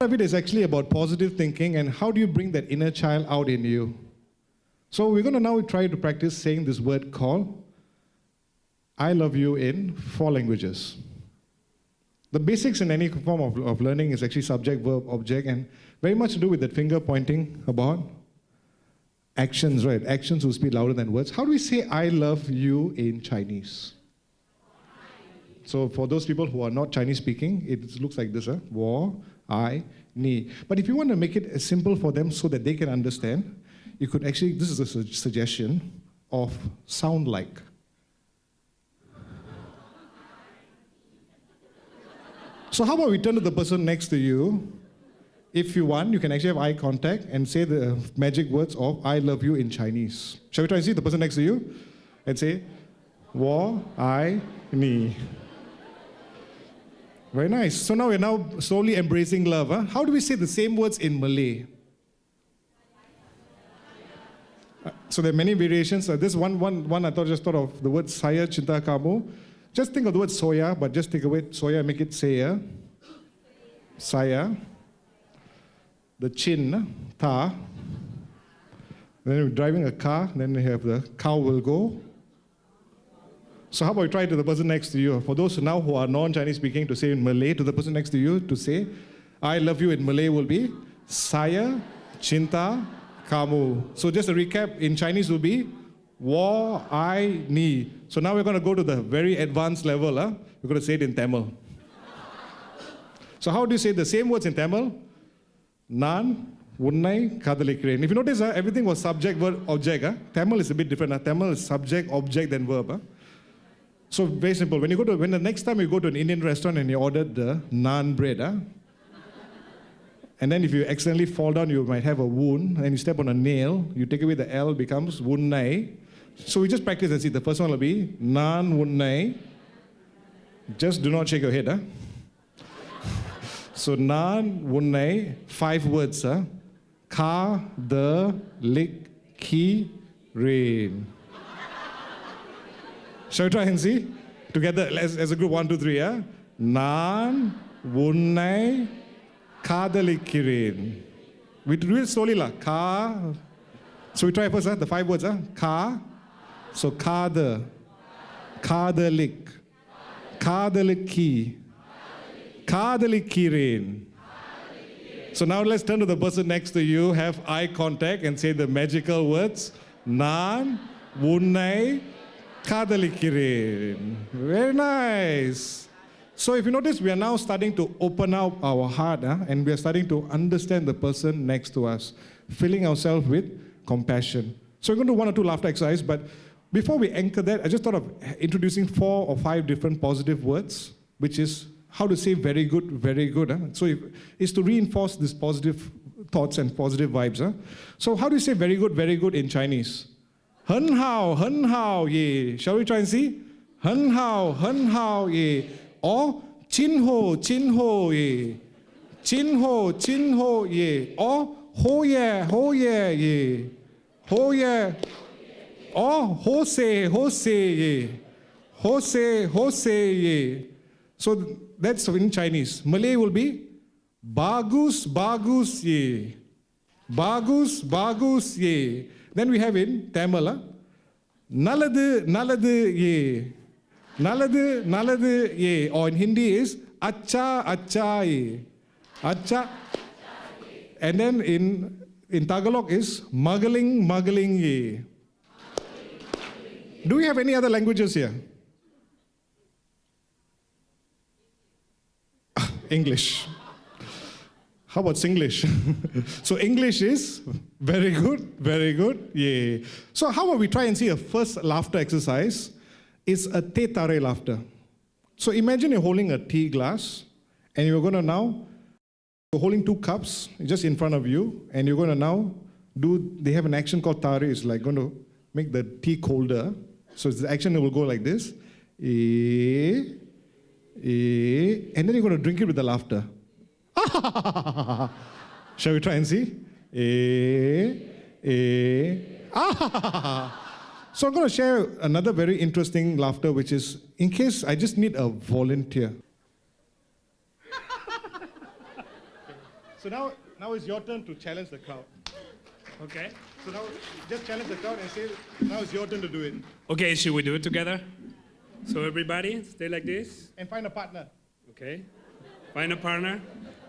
of it is actually about positive thinking and how do you bring that inner child out in you. So we're going to now try to practice saying this word called I love you in 4 languages. The basics in any form of learning is actually subject, verb, object, and very much to do with that finger pointing about actions, right? Actions will speak louder than words. How do we say I love you in Chinese? So for those people who are not Chinese speaking, it looks like this, huh? 我, I,你. But if you want to make it simple for them so that they can understand, you could actually, this is a suggestion of sound like. So how about we turn to the person next to you? If you want, you can actually have eye contact and say the magic words of I love you in Chinese. Shall we try and see the person next to you? And say, 我, I,你. Very nice. So now we're now slowly embracing love. Huh? How do we say the same words in Malay? So there are many variations. This one I just thought of the word saya cinta kamu. Just think of the word soya, but just take away soya and make it saya. Saya. The chin, ta. Then we're driving a car, then we have the cow will go. So how about you try to the person next to you? For those now who are non-Chinese speaking, to say in Malay to the person next to you, to say, I love you in Malay will be, saya cinta kamu. So just a recap, in Chinese will be, 我, I,你. So now we're going to go to the very advanced level. We're going to say it in Tamil. So how do you say the same words in Tamil? Nan, unnai, kadalikiren. If you notice, everything was subject, verb, object. Tamil is a bit different. Tamil is subject, object, then verb. So very simple. When the next time you go to an Indian restaurant and you ordered the naan bread, and then if you accidentally fall down, you might have a wound, and you step on a nail, you take away the L, becomes wunnai. So we just practice and see. The first one will be naan wunnai. Just do not shake your head. So naan wunnai, 5 words. Ka, the, lik, ki, rain. Shall we try and see? Together as a group, 1, 2, 3. Naan wunnai, kadalikirin. We do it slowly lah. Ka. So we try first. The 5 words. Ka. So kada, kadalik, kadaliki, kadalikirin. So now let's turn to the person next to you, have eye contact and say the magical words. Nan, wunnai, kadalikirin. Very nice. So if you notice, we are now starting to open up our heart and we are starting to understand the person next to us, filling ourselves with compassion. So we're going to do 1 or 2 laughter exercises, but before we anchor that, I just thought of introducing 4 or 5 different positive words, which is how to say very good, very good. So it's to reinforce these positive thoughts and positive vibes. So how do you say very good in Chinese? 很好耶. Shall we try and see? 很好耶. Or 今后耶. 今后耶. Or 好耶耶. 好耶. Or 好势耶.好勢耶. So that's in Chinese. Malay will be bagus ye. Bagus ye. Then we have in Tamil, naladu ye. Naladu ye. Or in Hindi is acha ye. Acha. And then in Tagalog is magaling ye. Do we have any other languages here? English. How about Singlish? So English is very good, yay. So how about we try and see a first laughter exercise? It's a teh tarik laughter. So imagine you're holding a tea glass and you're going to now, you're holding 2 cups just in front of you and you're going to now they have an action called tarik. It's like going to make the tea colder. So the action will go like this. And then you're going to drink it with the laughter. Shall we try and see? So I'm going to share another very interesting laughter, which is, in case I just need a volunteer. So now it's your turn to challenge the crowd. Okay. So now just challenge the crowd and say, now it's your turn to do it. Okay, should we do it together? So everybody, stay like this. And find a partner. Okay. Find a partner.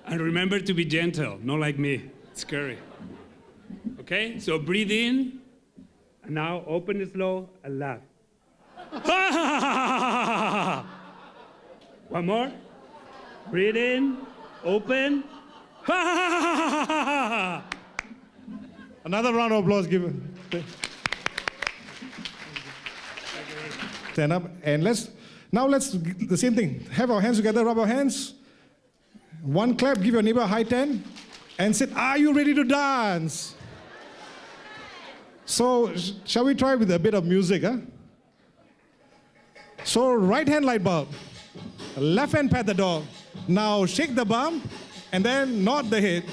And remember to be gentle, not like me. It's scary. Okay, so breathe in. And now open it slow and laugh. One more. Breathe in, open. Another round of applause given. Stand up and let's do the same thing. Have our hands together, rub our hands. One clap, give your neighbor a high 10 and say, are you ready to dance? So, shall we try with a bit of music, huh? So, right hand light bulb, left hand pat the dog. Now shake the bum and then nod the head.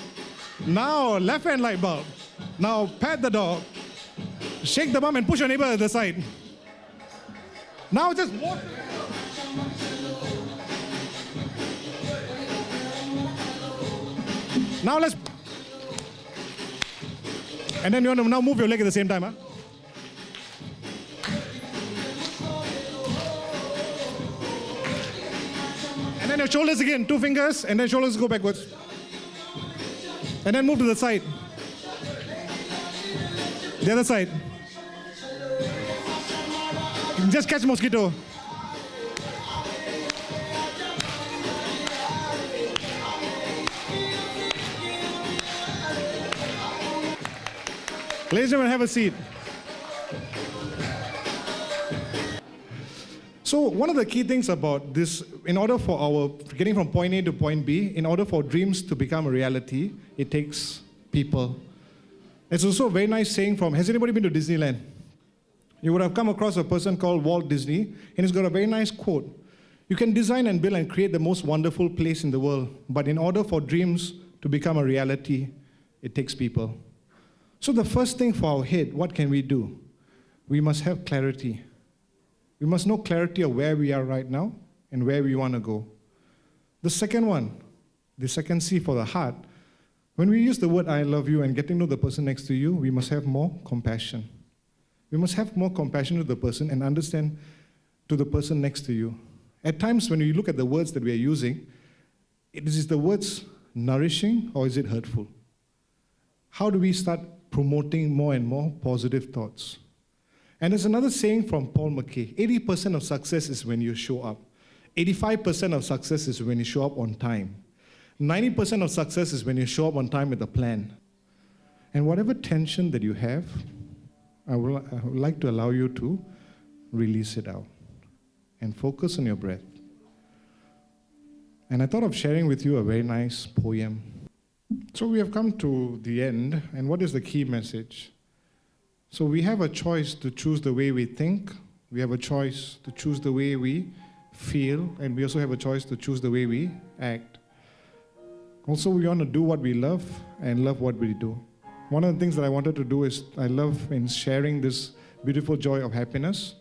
Now left hand light bulb. Now pat the dog, shake the bum and push your neighbor to the side. Now just walk. Now let's, and then you want to now move your leg at the same time, huh? And then your shoulders again, 2 fingers, and then shoulders go backwards. And then move to the side. The other side. Just catch mosquito. Ladies and gentlemen, have a seat. So one of the key things about this, in order for our getting from point A to point B, in order for dreams to become a reality, it takes people. It's also a very nice saying from, has anybody been to Disneyland? You would have come across a person called Walt Disney, and he's got a very nice quote. You can design and build and create the most wonderful place in the world, but in order for dreams to become a reality, it takes people. So the first thing for our head, what can we do? We must have clarity. We must know clarity of where we are right now and where we want to go. The second one, the second C for the heart, when we use the word I love you and getting to know the person next to you, we must have more compassion. We must have more compassion to the person and understand to the person next to you. At times when you look at the words that we are using, is the words nourishing or is it hurtful? How do we start promoting more and more positive thoughts? And there's another saying from Paul McKay, 80% of success is when you show up. 85% of success is when you show up on time. 90% of success is when you show up on time with a plan. And whatever tension that you have, I would like to allow you to release it out and focus on your breath. And I thought of sharing with you a very nice poem. So we have come to the end, and what is the key message? So we have a choice to choose the way we think, we have a choice to choose the way we feel, and we also have a choice to choose the way we act. Also, we want to do what we love and love what we do. One of the things that I wanted to do is I love in sharing this beautiful joy of happiness,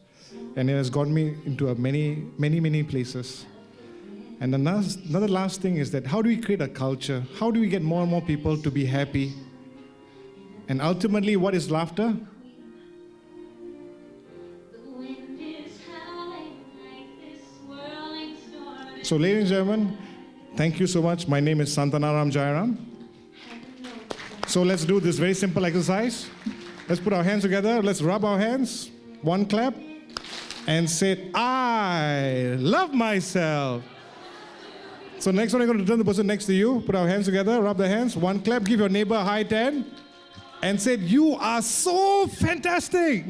and it has got me into many places. And another last thing is that how do we create a culture? How do we get more and more people to be happy? And ultimately, what is laughter? So ladies and gentlemen, thank you so much. My name is Santanaram Jayaram. So let's do this very simple exercise. Let's put our hands together. Let's rub our hands. One clap. And say, I love myself. So next one, I'm going to turn the person next to you. Put our hands together. Rub the hands. One clap. Give your neighbor a high 10. And say, you are so fantastic.